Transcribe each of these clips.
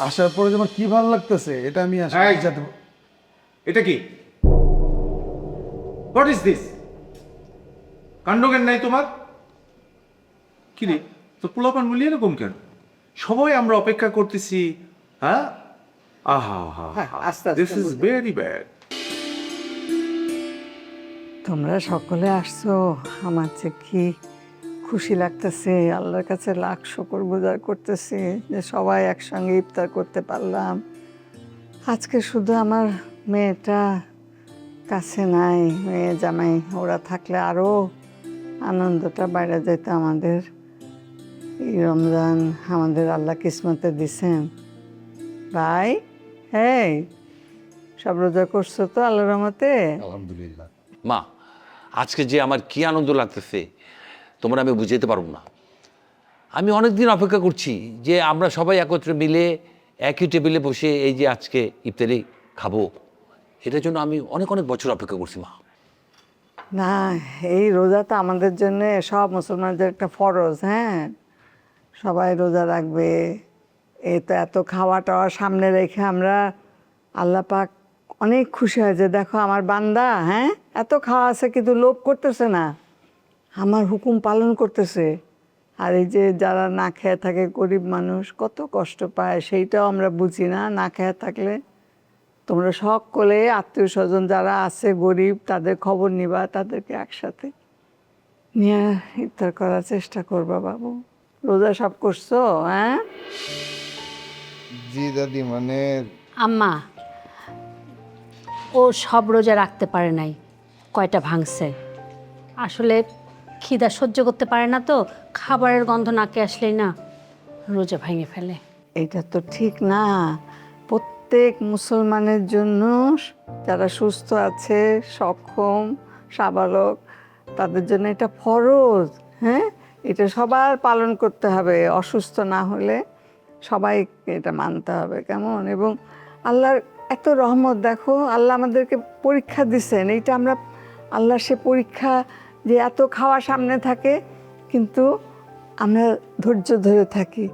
আসার পরে যে আমার কি ভালো লাগতেছে এটা আমি আসলে এই! বুঝাতে এটা কি? What is this? কাণ্ডজ্ঞান নাই তোমার? কি রে, তো পোলাপান বলি এরকম কেন? সবাই আমরা অপেক্ষা করতেছি। হ্যাঁ, আহা হা হ্যাঁ, হা, আস্তে আস্তে দিস ইজ বুঝি। Very bad. তোমরা সকলে আসছো, আমার যে কি খুশি লাগতেছে, আল্লাহর কাছে লাখ শুকর গুজার করতেছি যে সবাই একসঙ্গে ইফতার করতে পারলাম। আজকে শুধু আমার মেয়েটা কাছে নাই, মেয়ে জামাই ওরা থাকলে আরো আনন্দটা বাইরে যেত আমাদের। এই রমজান আমাদের আল্লাহ কিসমতে দিছেন। ভাই, হ্যাঁ, সব রোজা করছো তো আল্লাহর রহমতে? আলহামদুলিল্লাহ। মা, আজকে যে আমার কি আনন্দ লাগতেছে তোমরা আমি বুঝাইতে পারবো না। আমি অনেক দিন অপেক্ষা করছি যে আমরা সবাই একত্রে মিলে একই টেবিলে বসে এই যে আজকে ইফতারি খাবো, এটার জন্য আমি অনেক অনেক বছর অপেক্ষা করছি মা। না, এই রোজা তো আমাদের জন্য সব মুসলমানদের একটা ফরজ। হ্যাঁ, সবাই রোজা রাখবে। এই তো এত খাওয়া টাওয়া সামনে রেখে আমরা আল্লাহ পাক অনেক খুশি হয় যে দেখো আমার বান্দা, হ্যাঁ, এত খাওয়া আছে কিন্তু লোভ করতেছে না, আমার হুকুম পালন করতেছে। আর এই যে যারা না খেয়ে থাকে, গরিব মানুষ কত কষ্ট পায়, সেইটাও আমরা বুঝি না। না খেয়ে থাকলে তোমরা সকলে আত্মীয় স্বজন যারা আছে গরিব তাদের খবর নিবা, তাদেরকে একসাথে নিয়ে ইফতার করার চেষ্টা করবা বাবু। রোজা সব করছো? হ্যাঁ, জি দাদি, মানে আম্মা, ও সব রোজা রাখতে পারে নাই, কয়টা ভাঙছে। আসলে খিদা সহ্য করতে পারে না, তো খাবারের গন্ধ নাকে আসলেই না রোজা ভেঙে ফেলে। এটা তো ঠিক না। প্রত্যেক মুসলমানের জন্য যারা সুস্থ আছে, সক্ষম, সাবালক, তাদের জন্য এটা ফরজ। হ্যাঁ, এটা সবার পালন করতে হবে। অসুস্থ না হলে সবাইকে এটা মানতে হবে, কেমন? এবং আল্লাহর এত রহমত, দেখো আল্লাহ আমাদেরকে পরীক্ষা দিছেন। এইটা আমরা আল্লাহর সে পরীক্ষা, যে এত খাওয়া সামনে থাকে কিন্তু আমরা ধৈর্য ধরে থাকি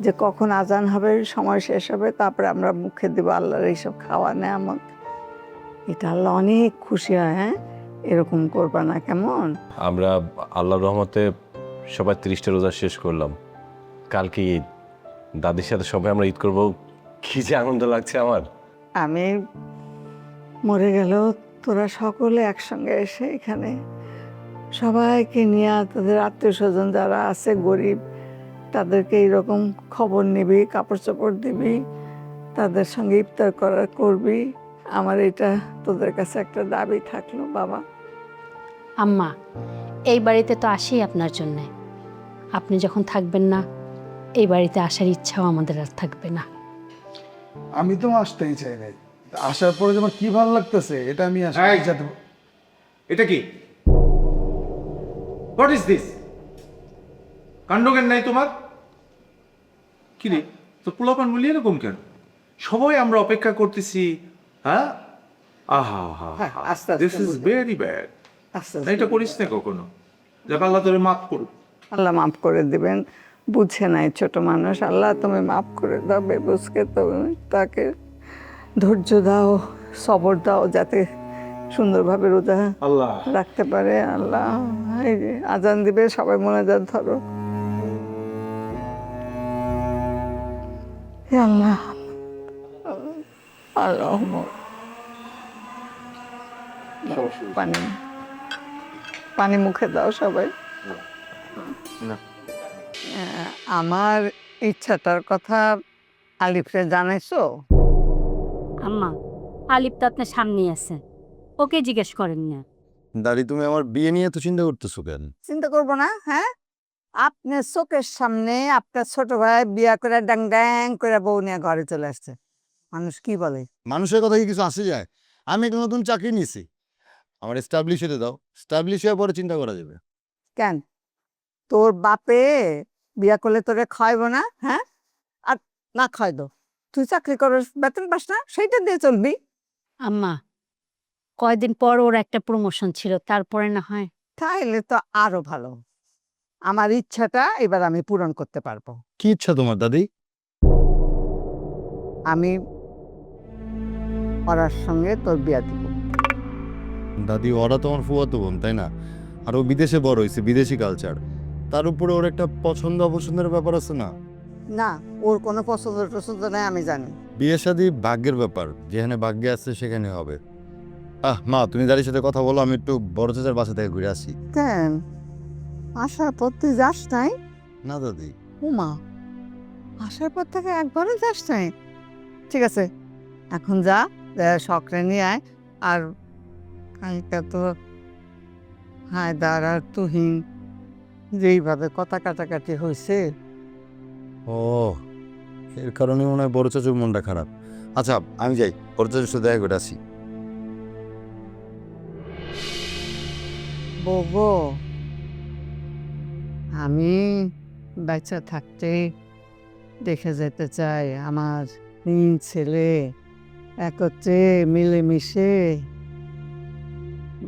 যে কখন আজান হবে, সময় শেষ হবে, তারপরে আমরা মুখে দেবো আল্লাহর এইসব খাওয়া নেয়ামত। এটা আল্লাহ অনেক খুশি হয়। হ্যাঁ, এরকম করবা না, কেমন? আমরা আল্লাহর রহমতে সবাই 30টা রোজা শেষ করলাম। কালকে ঈদ, দাদির সাথে সবাই আমরা ঈদ করবো। কি যে আনন্দ লাগছে আমার। আমি মরে গেলেও তোরা সকলে একসঙ্গে এসে এখানে সবাইকে নিয়ে, তাদের আত্মীয় স্বজন যারা আছে গরিব, তাদেরকে এইরকম খবর নিবি, কাপড় চোপড় দিবি, তাদের সঙ্গে ইফতার করবি। আমার এটা তোদের কাছে একটা দাবি থাকলো বাবা। আম্মা, এই বাড়িতে তো আসি আপনার জন্যে। আপনি যখন থাকবেন না, এই বাড়িতে আসার ইচ্ছাও আমাদের আর থাকবে না। আমি তো আসতেই চাই নাই, আসার পরে যে আমার কি ভালো লাগতেছে এটা আমি আসলে এই! বুঝাতে এটা কি? What is this? কাণ্ডজ্ঞান নাই তোমার? কি রে, তো পোলাপান বলি এরকম কেন? সবাই আমরা অপেক্ষা করতেছি। হ্যাঁ, আহা হা হ্যাঁ, হা, আস্তে আস্তে দিস ইজ বুঝি। Very bad. আস্তে না, আস্তে এটা করিস না কখনো। যাক, আল্লাহ তোরে মাফ করুক। আল্লাহ মাফ করে দিবেন। বুঝে নাই ছোট মানুষ, আল্লাহ তুমি মাফ করে দাও। বেবুসকে তুমি তাকে ধৈর্য দাও, সবর দাও, যাতে সুন্দরভাবে রোজা আল্লাহ রাখতে পারে। আল্লাহ, এই যে আজান দিবে, সবাই মোনাজাত ধরো। হে আল্লাহ, আল্লাহ পানি, পানি মুখে দাও সবাই। আমার ইচ্ছাটার কথা আলিফরে জানাইছো? আম্মা, আলিপ তো আপনার সামনেই আছে, ওকে জিজ্ঞেস করেন না। দাদি, তুমি আমার বিয়ে নিয়ে তো চিন্তা করতেছো কেন? চিন্তা করবো না? হ্যাঁ, আপনার চোখের সামনে আপনার ছোট ভাই বিয়া করে ড্যাং ড্যাং করে বউ নিয়ে ঘরে চলে আসছে। মানুষ কি বলে? মানুষের কথা কি কিছু আসে যায়? আমি একটা নতুন চাকরি নিয়েছি, আমার এস্টাবলিশ হতে দাও। এস্টাবলিশ হওয়ার পরে চিন্তা করা যাবে। কেন, তোর বাপে বিয়া করলে তোরে খাওয়াইব না? হ্যাঁ, আর না খাওয়াই দো, তুই চাকরি করিস, বেতন পাস না, সেইটা দিয়ে চলবি। আম্মা, কয়দিন পর ওর একটা প্রমোশন ছিল, তারপরে না হয়। তাইলে তো আরো ভালো। আমার ইচ্ছাটা এবার আমি পূরণ করতে পারবো। কি ইচ্ছা তোমার দাদি? আমি ওরার সঙ্গে তোর বিয়া দিব। দাদি ওরা তো আমার ফুয়াতো বোন, তাই না? আর ও বিদেশে বড় হয়েছে, বিদেশি কালচার। তার উপরে ওর একটা পছন্দ অপছন্দের ব্যাপার আছে না? না, ওর কোনো পছন্দ টছন্দ নাই, আমি জানি। বিয়ে শাদী ভাগ্যের ব্যাপার, যেখানে ভাগ্যে আছে সেখানে হবে। মা, তুমি দাদির সাথে কথা বলো, আমি একটু বড় চাচার বাসা থেকে ঘুরে আসি। কেন আসার পর তুই যাস নাই? না দাদি। উমা, আসার পর থেকে একবারও যাস নাই? ঠিক আছে, এখন যা, শখরে নিয়ে আয়। আর কালকে তো হায়দার আর তুহিন যেইভাবে কথা কাটাকাটি হয়েছে, ও, এর কারণে মনে হয় বড় চাচুর মনটা খারাপ। আচ্ছা, আমি যাই, বড় চাচুর সাথে দেখা করে আসি। বলবো আমি বাচ্চা থাকতে দেখে যেতে চাই আমার 3 ছেলে একত্রে মিলেমিশে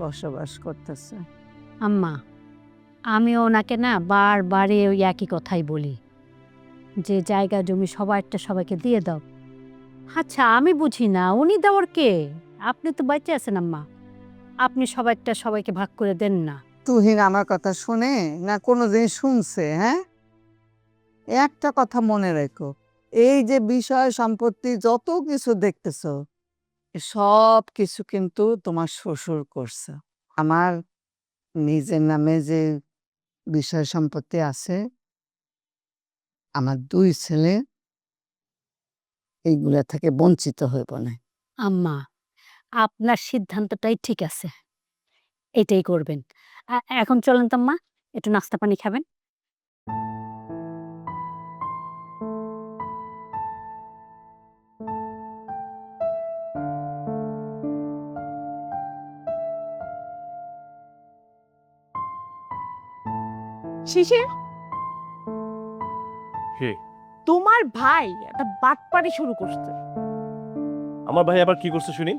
বসবাস করতেছে। আম্মা, আমি ওনাকে না বারবারই ওই একই কথাই বলি যে জায়গা জমি সবাইটা সবাইকে দিয়ে দাও। আচ্ছা, আমি বুঝি না উনি দেওয়ার কে? আপনি তো বাচ্চা আছেন আম্মা, আপনি সবাইটা সবাইকে ভাগ করে দেন না। তুহিন আমার কথা শুনে না কোনো জিনিস শুনছে? হ্যাঁ, একটা কথা মনে রেখো, এই যে বিষয় সম্পত্তি যত কিছু দেখতেছ, সব কিছু কিন্তু তোমার শ্বশুর করছে। আমার নিজের নামে যে বিষয় সম্পত্তি আছে, আমার 2 ছেলে এইগুলা থেকে বঞ্চিত হইব না। আম্মা, আপনার সিদ্ধান্তটাই ঠিক আছে, এটাই করবেন। এখন চলেন তো আম্মা, একটু নাস্তা পানি খাবেন। শিশির, কে? তোমার ভাই একটা বাটপারি শুরু করছে। আমার ভাই আবার কি করছে শুনি?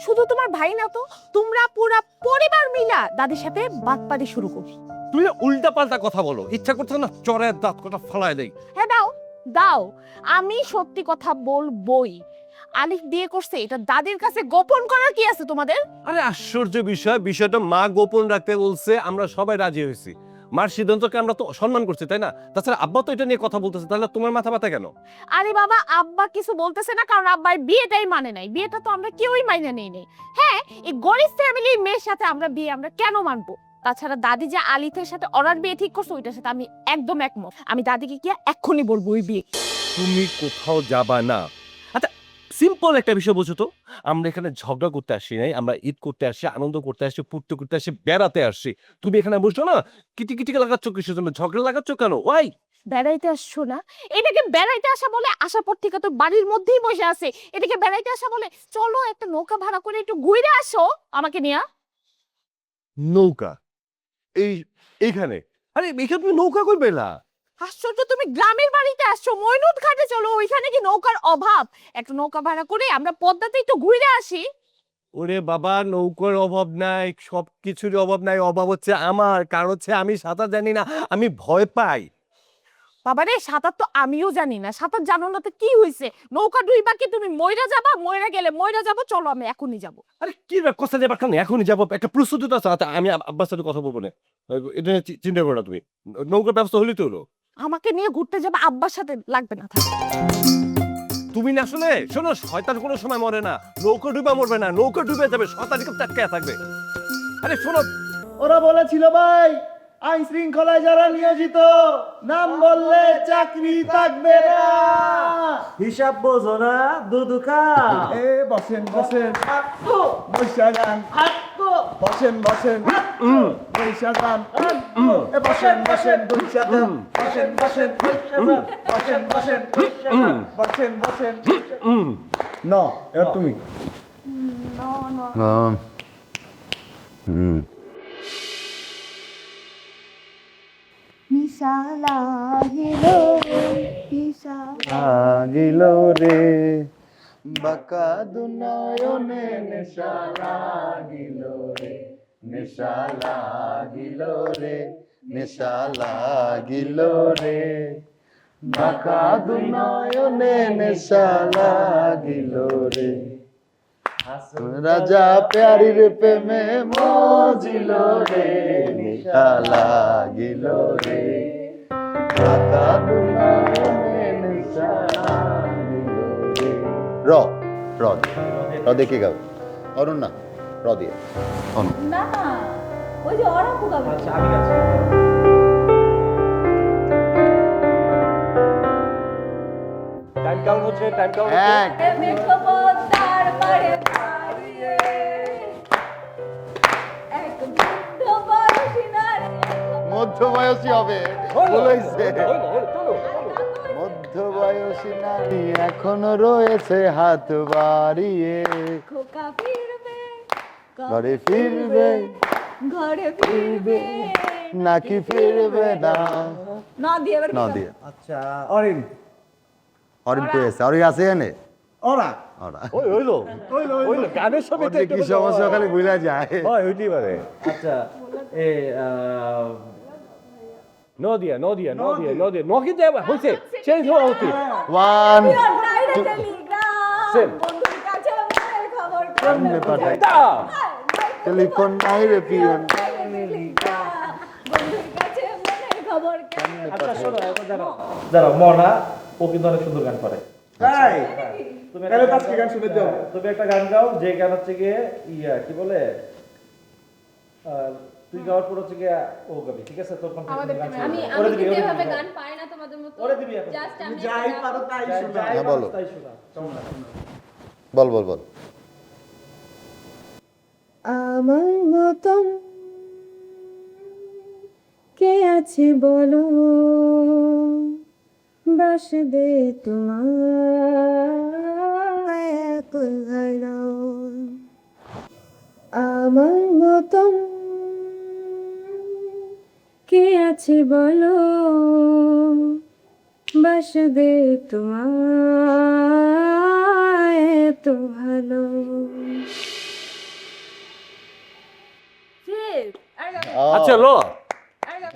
শুধু তোমার ভাই না তো, তোমরা পুরা পরিবার মিলা দাদির সাথে বাটপারি শুরু করছো। তুমি উল্টা পাল্টা কথা বলো, ইচ্ছা করছে না চরের দাঁত কটা ফালায় দেই। হ্যাঁ, দাও দাও, আমি সত্যি কথা বলবই। আলিফ বিয়ে করছে, এটা দাদির কাছে গোপন করার কি আছে তোমাদের? আরে আশ্চর্য বিষয়, বিষয়টা মা গোপন রাখতে বলছে, আমরা সবাই রাজি হয়েছি। মার সিদ্ধান্তকে আমরা তো সম্মান করছি, তাই না? তাছাড়া আব্বা তো এটা নিয়ে কথা বলতেছে, তাহলে তোমার মাথা ব্যথা কেন? আরে বাবা, আব্বা কিছু বলতেছে না কারণ আব্বার বিয়েটাই মানে নাই। বিয়েটা তো আমরা কেউই মাইনে নেই নেই। হ্যাঁ, এই গরিব ফ্যামিলির মেয়ের সাথে আমরা বিয়ে আমরা কেন মানবো? তাছাড়া দাদি যে আলিফের সাথে অরার বিয়ে ঠিক করছে, ওইটার সাথে আমি একদম একমত। আমি দাদিকে কি এক্ষুনি বলবো ওই বিয়ে। তুমি কোথাও যাবা না। আচ্ছা, সিম্পল একটা বিষয় বুঝো তো, আমরা এখানে ঝগড়া করতে আসি নাই, আমরা ঈদ করতে আসি, আনন্দ করতে আসি, ফুর্তি করতে আসি, বেড়াতে আসি। তুমি এখানে বসছো না, কিটি কিটি লাগাচ্ছ কিসের জন্য? ঝগড়া লাগাচ্ছ কেন? ওয়াই? বেড়াইতে আসছো না? এটাকে বেড়াইতে আসা বলে? আসার পর থেকে তো বাড়ির মধ্যেই বসে আছে, এটাকে বেড়াইতে আসা বলে? চলো একটা নৌকা ভাড়া করে একটু ঘুরে আসো আমাকে নিয়ে। নৌকা? এইখানে? আরে এখানে তুমি নৌকা কই পেলা? আশ্চর্য, তুমি গ্রামের বাড়িতে আসছো, ময়নুত ঘাটে চলো, ওইখানে কি নৌকার অভাব? একটা নৌকা ভাড়া করে আমরা পদ্মাতে একটু ঘুরে আসি। ওরে বাবা, নৌকার অভাব নাই, সবকিছুরই অভাব নাই, অভাব হচ্ছে আমার। কারণ হচ্ছে আমি সাঁতার জানি না, আমি ভয় পাই। বাবারে, সাঁতার তো আমিও জানি না, সাঁতার জানো না তো কি হয়েছে? নৌকা ডুইবা কি তুমি মইরা যাবা? মইরা গেলে মইরা যাবো, চলো আমি এখনই যাবো। আরে কি রে, কথা যাবার কারণ এখনই যাবো, একটা প্রস্তুতি তো আছে। আচ্ছা, আমি আব্বার সাথে কথা বলবো না, এটা নিয়ে চিন্তা করো না তুমি। নৌকার ব্যবস্থা হলেই তো হলো। আমাকে নিয়ে ঘুরতে যাবে আব্বার সাথে, লাগবে না, থাক। তুমি না আসলে শোনো, শয়তান কোনো সময় মরে না, নৌকা ডুবে মরবে না, নৌকা ডুবে যাবে, শয়তান খুব টাটকা থাকবে। আরে শোনো, ওরা বলেছিল ভাই, আইন শৃঙ্খলায় যারা নিয়োজিত নাম বললে চাকরি থাকবে না। হিসাব বোঝো না, দুদুকা। এ বসেন বসেন, বৈশা গান। বসেন বসেন, বৈশা গান। এ বসেন বসেন, বৈশা গান। বসেন বসেন, বসেন বসেন, বসেন বসেন। ন, এবার তুমি। লাগিল রে বাঁকা দুনয়নে, নেশা লাগিল রে, নেশা লাগিল রে, নেশা লাগিল রে। ঢাকা দু নয়নে নেশা লাগিল রে রাজা প্যারির প্রেমে মজিল রে নেশা লাগিল রে ঢাকা দু নয়নে নেশা লাগিল রে র র র দেখে গাও অরুণ না র দিয়ে অরুণ না ওই যে ওরা গাবে আচ্ছা আমি গাচ্ছি টাইম কাউন্ট হচ্ছে এক মেঘপদ্মার পাড়ে দাঁড়িয়ে এক বৃদ্ধ বয়সী নারী মধ্যবয়সী হবে বলেছে মধ্যবয়সী নারী এখনো রয়েছে হাত বাড়িয়ে খোকা ফিরবে ঘরে ফিরবে ঘরে ফিরবে নাকি ফিরবে না না দিয়ে এবার না দিয়ে আচ্ছা অরিন অরিন পেয়েছে অরিন আছে এনে ওরা ওরা হইলো গানের সঙ্গে ওর যে কি সমস্যা খালি ভুলে যায় হইতেই পারে আচ্ছা এ নদিয়া নকি দেবা হইছে চেঞ্জ হওয়া উচিত ওয়ান টেলিগ্রাম Same. বন্ধুর কাছে মনের খবর কেমনে পাঠাই দাও টেলিফোন নাই রে পিয়ন বন্ধুর কাছে মনের খবর আচ্ছা শোনো এখন দাঁড়াও মনা ও কিন্তু অনেক সুন্দর গান করে তাই তুমি তাহলে আজকে গান শুনে দাও তুমি একটা গান গাও যে গান হচ্ছে গিয়ে কি বলে তুই গাওয়ার পর হচ্ছে গিয়ে ও গাবি ঠিক আছে তোর কন্ঠে গান আমি ওরে আমি দিবি, কিন্তু ওরে এভাবে দিবি। গান পাই না তোমাদের মতো ওরে দিবি এখন। জাস্ট আমি যাই পারো তাই শোনা হ্যাঁ, বলো। তাই শোনা কেমন না বল বল বল আমার মতন কে আছে বলো বাসবে তোমার আমার মতন কে আছে বলো বাসবে তোমার এত ভালো আচ্ছা ল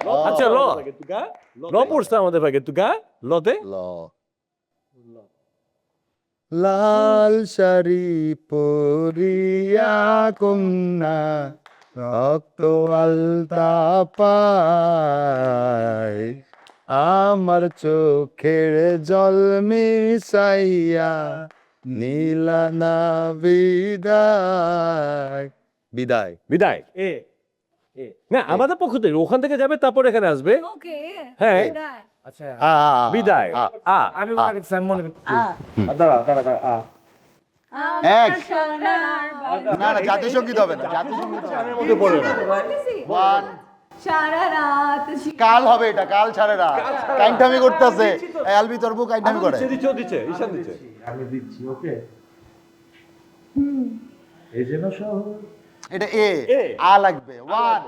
ল। আচ্ছা ল ল পড়ছে আমাদের ভাগে তুই গা লতে ল লাল শাড়ি পরিয়া কন্যা রক্ত আলতা পায় আমার চোখের জল মিশাইয়া নীলানা বিদায় বিদায় বিদায় এ না আমাদের পক্ষ থেকে ওখান থেকে যাবে তারপর এখানে আসবে ওকে হ্যাঁ আচ্ছা বিদায় আমি মনে করছি আমি মনে করছি দাঁড়া এক না না জাতীয় সঙ্গীত হবে না জাতীয় সঙ্গীত হবে না। মধ্যে পড়ে না ওয়ান সারা রাত কাল হবে এটা কাল ছাড়ে না কাইন্টামি করতেছে আলবি তরবু কাইন্টামি করে দিচ্ছে ঈশান দিচ্ছে আমি দিচ্ছি ওকে এই যেন শহর এটা এ আ লাগবে ওয়ান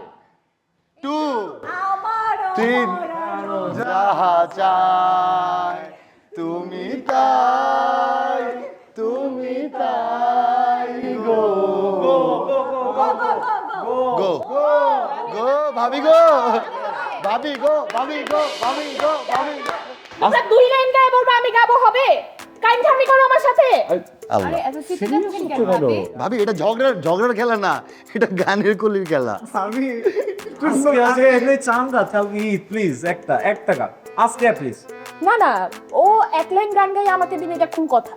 টু আমার তিন যাহা চাই তুমি তাই গো গো গো ভাবি গো ভাবি গো ভাবি গো ভাবি গো ভাবি গো তোমরা দুই লাইন গায়ে বলবো আমি গাবো হবে কাইন্ডামি করো আমার সাথে আল্লাহ আরে এত সিটি যাচ্ছেন কেন ভাবি? ভাবি এটা ঝগড়ার খেলা না এটা গানের কলির খেলা আমি আজকে এনে চান্দা তাও ইট প্লিজ একটা গান আজকে প্লিজ না না ও এক লাইন গান গাই আমাকে দিনে এটা কোন কথা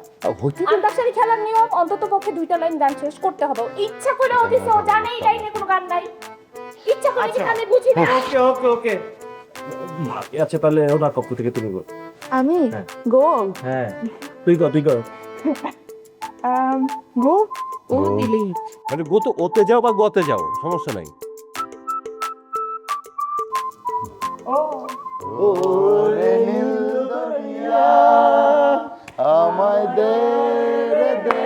আন্তাক্ষরী খেলার নিয়ম অন্তত পক্ষে দুইটা লাইন গান শেষ করতে হবে ইচ্ছা করে ওদিছে ও জানে এই লাইনে কোনো গান নাই ইচ্ছা করে কি আমি বুঝি না ওকে আচ্ছা তাহলে ওনার পক্ষ থেকে তুমি বল আমি গো হ্যাঁ তুই কর গো ও দিলি মানে গো তো ওতে যাও বা গতে যাও সমস্যা নাই ওরে নীল দরিয়া আমায় দে রে দে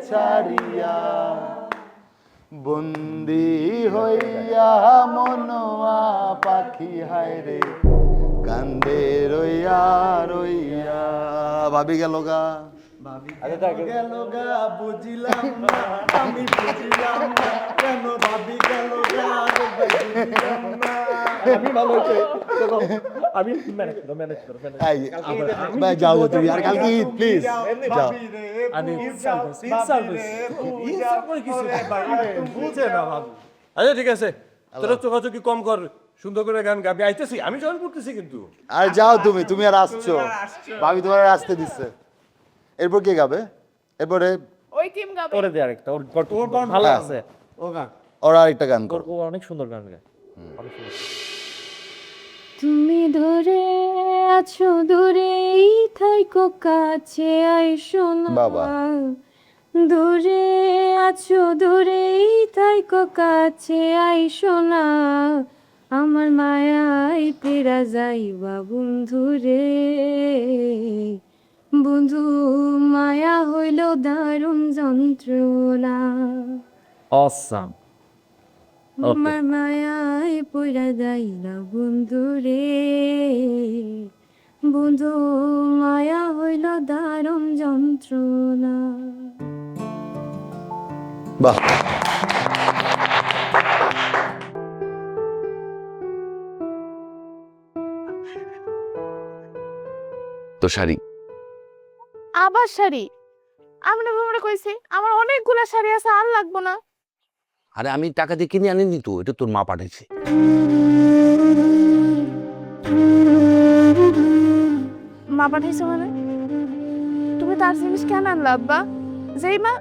ছাড়িয়া বন্দি হইয়া মনোয়া পাখি হায় রে কান্দে রইয়া রইয়া ভাবি গেল গা গেল গা বুঝিলাম না, আমি বুঝিলাম না কেন ভাবি গেল গা রে ভাই বুঝিলাম না। আমি ভালো হয়েছে চলো, আমি ম্যানেজ করো ভাই যাও তুমি আর কালকে ঈদ প্লিজ যাও আমি ইনসাল্ট করে কিছু বুঝে না ভাবি। আচ্ছা ঠিক আছে, তোরা চোখাচোখি কম কর, সুন্দর করে গান গাবি। আইতেছি, আমি জয়েন করতেছি কিন্তু। আর যাও তুমি আর আসছো, ভাবি তোমার আর আসতে দিচ্ছে। এরপর কে গাবে? এরপরে ওই টিম গাবে। ওরে দে আরেকটা, ওর ভালো হ্যাঁ। আছে, ওরা আরেকটা গান করো। ও অনেক সুন্দর গান গায়, অনেক সুন্দর। তুমি ধরে আছো দূরেই থাইকো কাছে আইসো না বাবা। দূরে আছো দূরেই থাইকো কাছে আইসো না আমার মায়াই পেরা যাইবা বন্ধু রে বন্ধু মায়া হইল দারুণ যন্ত্রণা অসাম। আমার মায়ায় পইরা যাইলা বন্ধু রে বন্ধু মায়া হইল দারুণ যন্ত্রণা। বাহ, তো শাড়ি আবার শাড়ি? আমি না তোমরা কইছি আমার অনেকগুলা শাড়ি আছে, আর লাগবো না। আরে আমি টাকা দিয়ে কিনে আনিনি তো, এটা তোর মা পাঠাইছে। মা পাঠাইছো মানে? তুমি তার জিনিস কেন আনলা আব্বা? যেই মা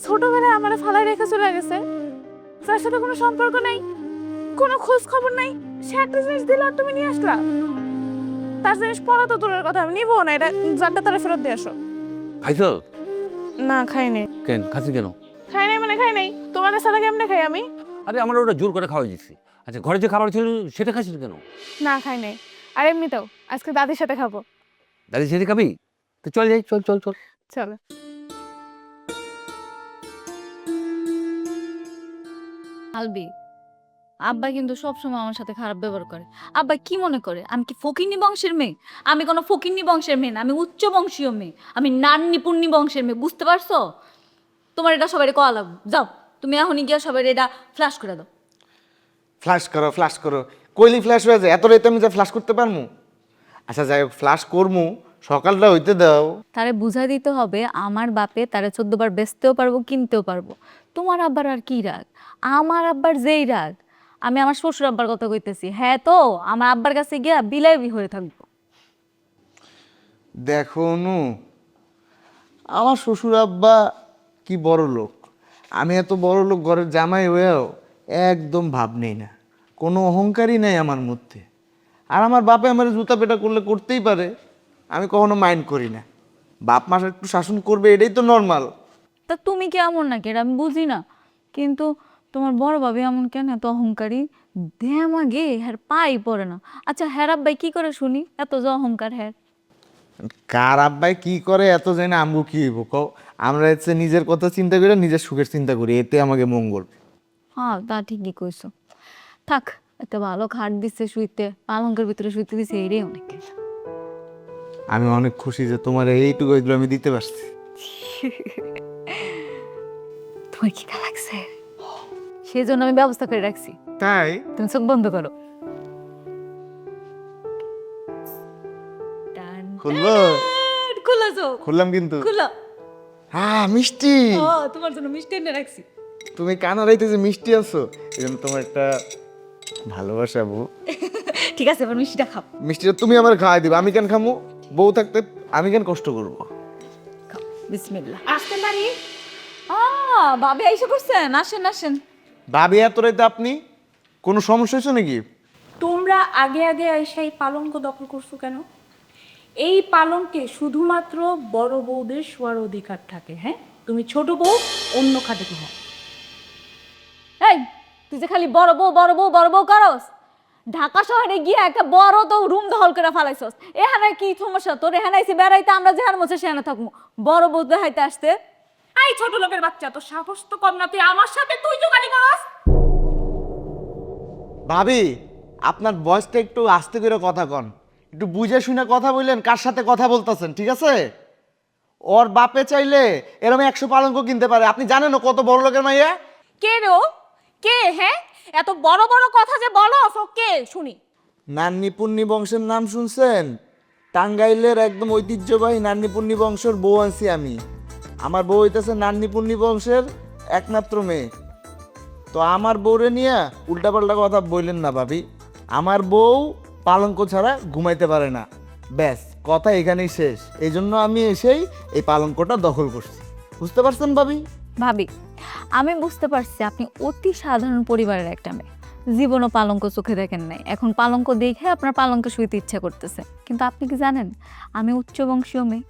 ছোটবেলায় আমার ফালাই রেখে চলে গেছে, যার সাথে কোনো সম্পর্ক নাই, কোনো খোঁজ খবর নাই, সে একটা জিনিস দিল আর তুমি নিয়ে আসলা। তার জিনিস পড়া তো দূরের কথা, আমি নিবো না। এটা যারটা তারা ফেরত দিয়ে আসো। খাইছো? না খাই নাই। কেন খাচ্ছি কেন? খাই নাই মানে খাই নাই, তোমাদের সাথে কেমনে খাই আমি? আরে আমরা ওটা জোর করে খাওয়া দিচ্ছি। আচ্ছা ঘরে যে খাবার ছিল সেটা খাচ্ছিস কেন? না খাই নাই। আর এমনিতেও আজকে দাদির সাথে খাবো। দাদি সেটা খাবি? তো চল যাই, চল চল চল। চলো। আলবি, আব্বা কিন্তু সবসময় আমার সাথে খারাপ ব্যবহার করে। আব্বা কি মনে করে আমি কি ফকিন্নি বংশের মেয়ে? আমি কোনো ফকিন্নি বংশের মেয়ে না, আমি উচ্চ বংশীয় মেয়ে, আমি নান্নি পুণ্যি বংশের মেয়ে, বুঝতে পারছো? তোমার এটা সবাই কয়া লাগবে। যাও তুমি এখনই গিয়া সবাই এটা ফ্ল্যাশ করে দাও। ফ্লাশ করো কইলি ফ্ল্যাশ হয়ে যায়? এত রাতে আমি যা ফ্লাশ করতে পারমু? আচ্ছা যাই হোক, ফ্লাশ করমু, সকালটা হইতে দাও। তারে বুঝাই দিতে হবে আমার বাপে তারে 14 বার বেচতেও পারবো, কিনতেও পারবো। তোমার আব্বার আর কি রাগ? আমার আব্বার যেই রাগ, আমি আমার শ্বশুর আব্বার কথা কইতেছি। হ্যাঁ তো আমার আব্বার কাছে গিয়া বিলাই হয়ে থাকবো। দেখো নু, আমার শ্বশুর আব্বা কি বড় লোক, আমি এত বড় লোক ঘরের জামাই হয়েও একদম ভাব নেই না, কোনো অহংকারই নাই আমার মধ্যে। আর আমার বাপে আমার জুতা পেটা করলে করতেই পারে, আমি কখনো মাইন্ড করি না। বাপ মা একটু শাসন করবে, এটাই তো নর্মাল। তা তুমি কি এমন নাকি? এটা আমি বুঝি না। কিন্তু তোমার বড় ভাবি এমন কেন, এত অহংকারী? দেমাগে হ্যার পাই পড়ে না। আচ্ছা হ্যার আব্বাই কি করে শুনি, এত যে অহংকার হ্যার? কার আব্বাই কি করে এত জানি আমগো কি হইব কও? আমরা হচ্ছে নিজের কথা চিন্তা করি, নিজের সুখের চিন্তা করি, এতে আমাকে মঙ্গল। হ্যাঁ তা ঠিকই কইছো। থাক, একটা ভালো খাট দিচ্ছে শুইতে, পালঙ্কের ভিতরে শুইতে দিছে, এটাই অনেক। আমি অনেক খুশি যে তোমার এইটুকু এগুলো আমি দিতে পারছি। তোমার কি লাগছে? সেই জন্য আমি ব্যবস্থা করে রাখছি। তাই? তুমি চোখ বন্ধ করো। খুলবো? খুলো চোখ, খুললাম কিন্তু। খুলো। হ্যাঁ মিষ্টি। ও তোমার জন্য মিষ্টি এনে রাখছি। তুমি কানাড়াইতে যে মিষ্টি আছো, এই জন্য তোমার একটা ভালোবাসা বউ। ঠিক আছে, এবার মিষ্টিটা খাও। মিষ্টিটা তুমি আমার খাওয়াই দিবে, আমি কেন খামু? বউ থাকতে আমি কেন কষ্ট করবো? বিসমিল্লাহ। আসতে পারি? ভাবি আইসা করছেন, আসেন আসেন। ভাবি এত রাইতে আপনি? কোনো সমস্যা হয়েছে নাকি? তোমরা আগে আগে এসে এই পালঙ্ক দখল করছো কেন? এই পালঙ্কে শুধুমাত্র বড় বউদের শোয়ার অধিকার থাকে। হ্যাঁ, তুমি ছোট বউ অন্য খাটে ঘুমো। এই তুই যে খালি বড় বউ বড় বউ বড় বউ করস, ঢাকা শহরে গিয়ে একটা বড় তো রুম দখল করে ফেলাইছস। এখানে কি সমস্যা তোর? এখানে আইসি বেড়াইতে, আমরা যেখানে মধ্যে সেখানে থাকবো। বড় বউ দেখাইতে আসতে? এই ছোট লোকের বাচ্চা, তো সাহস তো কম না, তুই আমার সাথে তুই যোগালি করস। ভাবি, আপনার বয়সটা একটু আস্তে করে কথা কন, একটু বুঝে শুনে কথা বললেন, কার সাথে কথা বলতেছেন, ঠিক আছে? ওর বাপে চাইলে এরকম 100 পালঙ্ক কিনতে পারে। আপনি জানেন ও কত বড় লোকের মাইয়া? কে রে ও? কে? হ্যাঁ, এত বড় বড় কথা যে বলো, ও কে শুনি? নান্নি পুন্নি বংশের নাম শুনছেন? টাঙ্গাইলের একদম ঐতিহ্যবাহী নান্নি পুন্নি বংশের বউ আনছি আমি। আমার বউ হইতেছে নান্নি পুন্নি বংশের একমাত্র মেয়ে। তো আমার বউরে নিয়ে উল্টাপাল্টা কথা বললেন না ভাবি। আমার বউ পালঙ্ক ছাড়া ঘুমাইতে পারে না, ব্যাস কথা এখানেই শেষ। এই জন্য আমি এসেই এই পালঙ্কটা দখল করছি। বুঝতে পারছেন ভাবি? ভাবি, আমি বুঝতে পারছি আপনি অতি সাধারণ পরিবারের একটা মেয়ে, জীবনও পালঙ্ক চোখে দেখেন নাই, এখন পালঙ্ক দেখে আপনার পালঙ্কে শুইতে ইচ্ছা করতেছে। কিন্তু আপনি কি জানেন আমি উচ্চবংশীয় মেয়ে?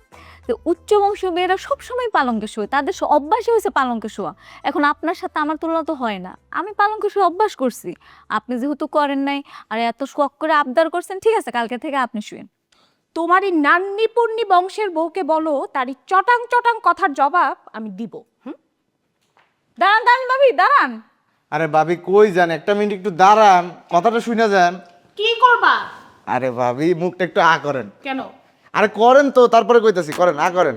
তো উচ্চবংশীয় মেয়েরা সবসময় পালঙ্কে শোয়, তাদের অভ্যাসই হয়েছে পালঙ্কে শোয়া। এখন আপনার সাথে আমার তুলনা তো হয় না, আমি পালঙ্কে শুয়ে অভ্যাস করছি। আপনি যেহেতু করেন নাই আর এত শখ করে আবদার করছেন, ঠিক আছে কালকে থেকে আপনি শুয়েন। তোমার এই নান্নি পুন্নি বংশের বউকে বলো তারই চটাং চটাং কথার জবাব আমি দিব। দাঁড়ান দাঁড়ান ভাবি, দাঁড়ান। আরে ভাবি কই যান? একটা মিনিট একটু দাঁড়ান, কথাটা শুনে যান। কি করবা? আরে ভাবি মুখটা একটু আ করেন। কেন? আরে করেন তো, তারপরে কইতাছি করেন, আ করেন।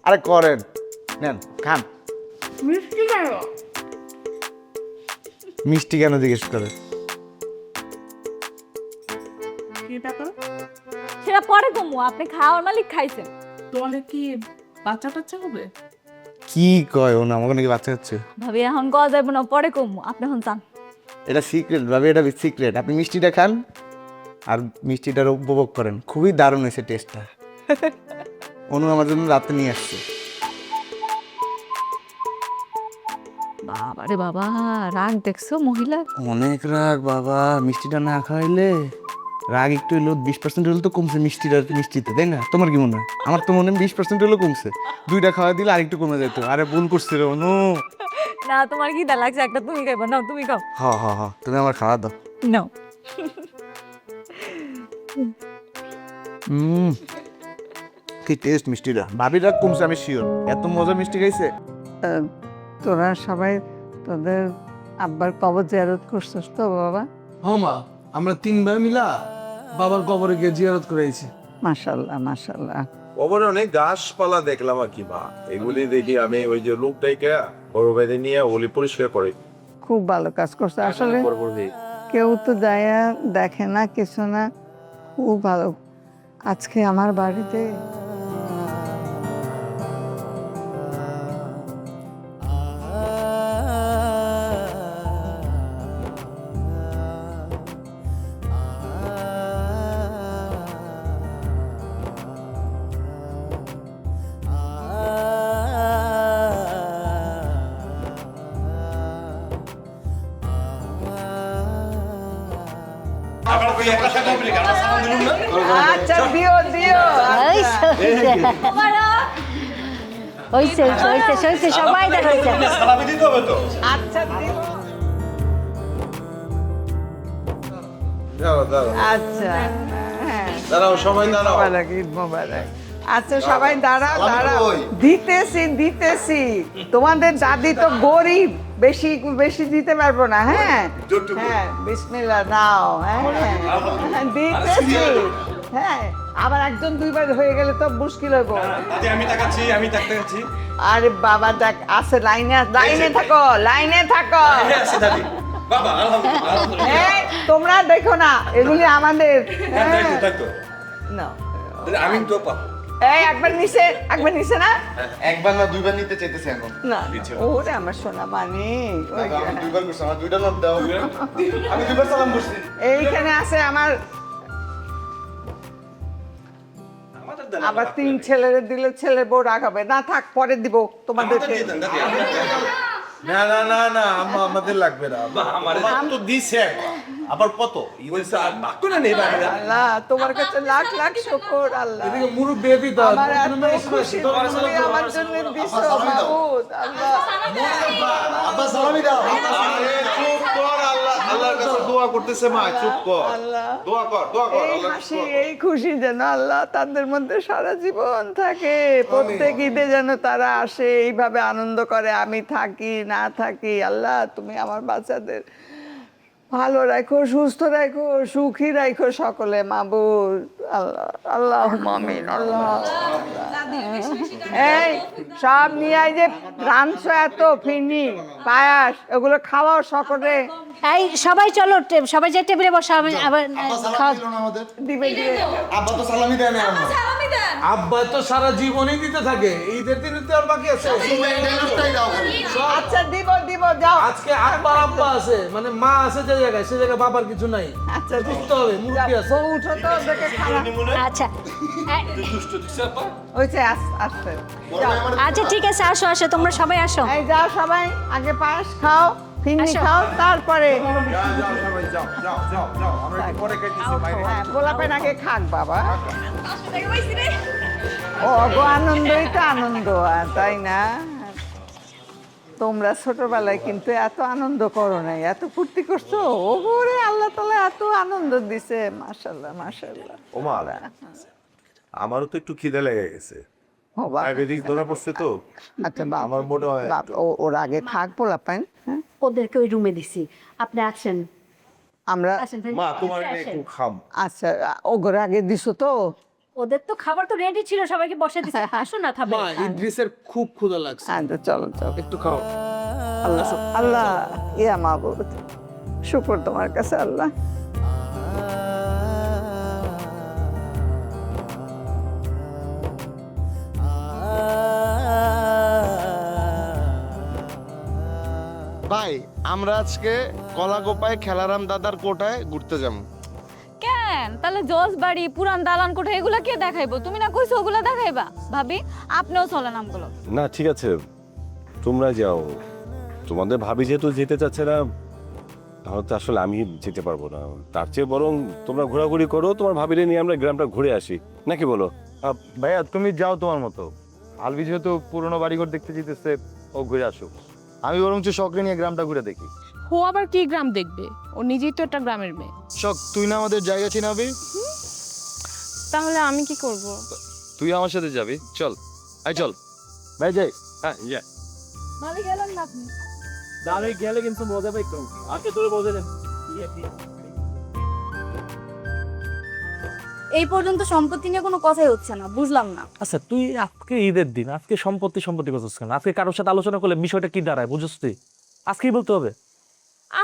আরে করেন, নেন খান। মিষ্টি কেন? মিষ্টি কেন জিজ্ঞেস করে? কি ব্যাপার? সেটা পরে কমু, আপনি খাওয়ার মালিক খাইছেন। তোমাদের কি বাচ্চা টাচ্চা হবে? কি কয় ও? না আমাকে নাকি বাচ্চা হচ্ছে। ভাবি এখন কওয়া যাবে না, পরে কমু, আপনি এখন চান। এটা সিক্রেট ভাবি, এটা সিক্রেট। আপনি মিষ্টিটা খান আর মিষ্টিটার উপভোগ করেন। খুবই দারুণ হয়েছে টেস্টটা। অনু আমার জন্য রাতে নিয়ে আসছে। বাবারে বাবা, রাগ দেখছো মহিলা? অনেক রাগ বাবা, মিষ্টিটা না খাওয়াইলে রাগ একটু হলো 20% হলো তো কমছে মিষ্টিতে, তাই না? তোমার কি মনে হয়? আমার তো মনে হয় 20% হলো কমছে। 2টা খাওয়া দিলে আরেকটু কমে যেত। আরে ভুল করছি রে অনু। না তোমার কি লাগছে, একটা তুমি খাইবা, নাও তুমি খাও। হ তুমি আমার খাওয়া দাও। নাও। কি টেস্ট মিষ্টিটা। ভাবির রাগ কমছে আমি শিওর। এত মজা মিষ্টি খাইছে। তোরা সবাই তোদের আব্বার কবর জিয়ারত করছিস তো বাবা? হ্যাঁ মা, আমরা 3 ভাই মিলা বাবার কবরে গিয়ে জিয়ারত করেছি। মাশাল্লাহ মাশাল্লাহ। কবরে অনেক গাছপালা দেখলাম আর কি মা, এগুলি দেখি আমি ওই যে লোকটাকে বড় বেঁধে নিয়ে ওগুলি পরিষ্কার করে। খুব ভালো কাজ করছে আসলে। কেউ তো যায় দেখে না কিছু না, খুব ভালো। আজকে আমার বাড়িতে আচ্ছা দিও দিও। হইছে হইছে হইছে, সবাই দেখাইছে। আচ্ছা দিও। আচ্ছা হ্যাঁ, দাঁড়াও সবাই দাঁড়াও। মোবারক, ঈদ মোবারক। আচ্ছা সবাই দাঁড়াও দাঁড়াও, দিতেছি। তোমাদের দাদি তো গরিব, বেশি বেশি দিতে পারবো না। হ্যাঁ হ্যাঁ, বিসমিল্লাহ নাও। হ্যাঁ দিতেছি। হ্যাঁ, আবার একজন 2বার হয়ে গেলে তো মুশকিল হইব। আমি তাকাচ্ছি। আরে বাবা দেখ, আছে লাইনে থাকো। হ্যাঁ, তোমরা দেখো না, এগুলি আমাদের। নাও। আমি তো এই একবার নিচে না? একবার না 2বার নিতে চাইতেছে এখন। না ওরে আমার সোনা মানি, আমি 2বার করছি, আমার 2টা নোট দাও। আমি 2বার সালাম করছি। এইখানে আছে আমার। আবার 3 ছেলেরে দিলে ছেলের বউ রাখাবে না, থাক পরে দিব তোমাদেরকে। না না না না আম্মা, আমাদের লাগবে না। আমার তো দিছে আবার কত আল্লাহ তোমার কাছে লাখ লাখ শুকর। আল্লাহ এদিকে মুরুব বেবি দাও। আমার এত খুশি তুমি আমার জন্য দিছো মাবুদ। আল্লাহ আব্বা সালামি দাও। আরে চুপ কর, আল্লাহর কাছে দোয়া করতেছে মা, চুপ কর। আল্লাহ দোয়া কর এই আল্লাহর হাসি কাছে। এই খুশি যেন আল্লাহ তাদের মধ্যে সারা জীবন থাকে। প্রত্যেক ঈদে যেন তারা আসে, এইভাবে আনন্দ করে। আমি থাকি না থাকি, আল্লাহ তুমি আমার বাচ্চাদের ভালো রাখো, সুস্থ রাখো, সুখী রাখো সকলে মাবুদ। আল্লাহ আল্লাহ আমিন। আল্লাহ এই সব নিয়ে আই যে রাঁধছো এত ফিরনি পায়াস এগুলো খাওয়াও সকলে। এই সবাই চলো, সবাই যে টেবিলে বসা, আমি আবার খাওয়া দিবে দিবে। আব্বা তো সালামি দেয় না আমার। আব্বা তো সারা জীবনই দিতে থাকে, ঈদের দিনে তো আর বাকি আছে। আচ্ছা দিব দিব যাও। আজকে আব্বা আব্বা আছে, মানে মা আছে যে জায়গায়, সে জায়গায় বাবার কিছু নাই। আচ্ছা বুঝতে হবে, মুরব্বি আছে। বউ উঠো তো ওদেরকে খাওয়া। আচ্ছা ওইছে আসছে। আচ্ছা ঠিক আছে, আসো আসো, তোমরা সবাই আসো। এই যাও সবাই, আগে পায়েস খাও, ফিরনি আসো। খাও, তারপরে যাও সবাই যাও যাও যাও যাও আমরা একটু পরে খাইতেছি বাইরে। হ্যাঁ গোলাপেন আগে খাক বাবা। ও গো আনন্দই তো আনন্দ, তাই না? তোমরা ছোটবেলায় কিন্তু এত আনন্দ করো নাই, এত ফুর্তি করছো। ওরে আল্লাহ তাআলা এত আনন্দ দিছে, মাশাআল্লাহ মাশাআল্লাহ। ওমা আমারও তো একটু খিদে লেগে গেছে, ও বাবা। ডায়াবেটিস ধরা পড়ছে তো। আচ্ছা বাবা, আমার মনে হয় ওর আগে থাক পোলাপাইন। হ্যাঁ ওদেরকে ওই রুমে দিছি, আপনি আসেন। আমরা আসেন ভাই। মা তোমার আসেন। একটু খাম। আচ্ছা ওগর আগে দিছো তো। ওদের তো খাবার তো রেডি ছিল, সবাইকে বসে দিছি। আসো না খাবে। মা ইদ্রিসের খুব ক্ষুধা লাগছে, আচ্ছা চলো চলো। একটু খাও। আল্লাহ আল্লাহ ইয়া মাবুদ, শুকর তোমার কাছে আল্লাহ। ভাই আমরা আজকে কলাকোপায় খেলারাম দাদার কোটায় ঘুরতে যাবো। কেন তাহলে জজবাড়ি পুরান দালান কোঠা এগুলা কে দেখাইবো? তুমি না কইছো ওগুলা দেখাইবা। ভাবি আপনিও চলেন আমগুলো। না ঠিক আছে, তোমরা যাও। তোমাদের ভাবি যেহেতু যেতে চাচ্ছে না, তাহলে তো আসলে আমি যেতে পারবো না। তার চেয়ে বরং তোমরা ঘোরাঘুরি করো, তোমার ভাবিরে নিয়ে আমরা গ্রামটা ঘুরে আসি, নাকি বলো? ভাইয়া তুমি যাও তোমার মতো, আলবি যেহেতু পুরোনো বাড়িঘর দেখতে যেতেছে, ও ঘুরে আসুক। আমি বরঞ্চ শখরে নিয়ে গ্রামটা ঘুরে দেখি। ও আবার কি গ্রাম দেখবে? ও নিজেই তো একটা গ্রামের মেয়ে। শখ তুই না আমাদের জায়গা চিনাবি? তাহলে আমি কি করব? তুই আমার সাথে যাবি, চল আই চল ভাই যাই। হ্যাঁ যা। ভাবি গেলেন না আপনি? দাঁড়িয়ে গেলে কিন্তু মজা পাই কম। আজকে তোর মজা নেই। এই পর্যন্ত সম্পত্তি নিয়ে কোনো কথাই হচ্ছে না, বুঝলাম না। আচ্ছা তুই আজকে ঈদের দিন, আজকে সম্পত্তি করছিস কেন? আজকে কারোর সাথে আলোচনা করলে বিষয়টা কি দাঁড়ায় বুঝছিস তুই? আজকেই বলতে হবে।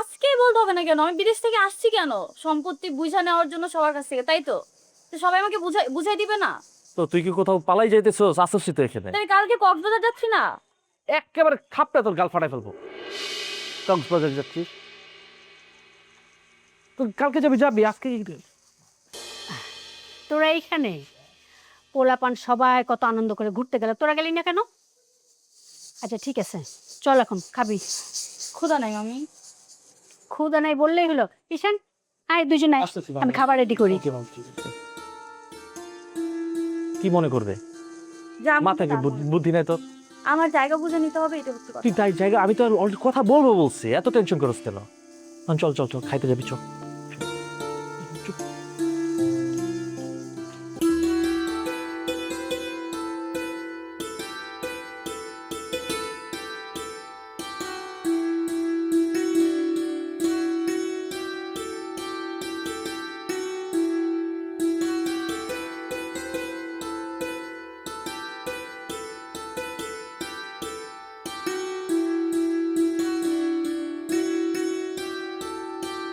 আজকেই বলতে হবে না কেন? আমি বিদেশ থেকে আসছি কেন? সম্পত্তি বুঝা নেওয়ার জন্য সবার কাছ থেকে, তাই তো? তো সবাই আমাকে বুঝাই দিবে না? তো তুই কি কোথাও পালাই যাইতেছস? আসছিস তো এখানে। তাই কালকে কক্সবাজার যাচ্ছি না? একেবারে খাপটা তোর গাল ফাটাই ফেলবো। কক্সবাজার যাচ্ছিস তো কালকে যাবি, আজকে তোরা এইখানে পোলাপান সবাই কত আনন্দ করে ঘুরতে গেল, তোরা গেলি না কেন? আচ্ছা ঠিক আছে, চল এখন খাবি। ক্ষুধা নাই আমি। ক্ষুধা নাই বললেই হলো। ঈশান আয় দুজনে, আমি খাবার রেডি করি। কি মনে করবে? যা মাথায় কি বুদ্ধি নাই তোর? আমার জায়গা বুঝে নিতে হবে, এটা হচ্ছে কথা। তুই তাই জায়গা, আমি তো অলরেডি কথা বলবো বলছি, এত টেনশন করছ কেন? চল চল চল, খাইতে যাবি চল।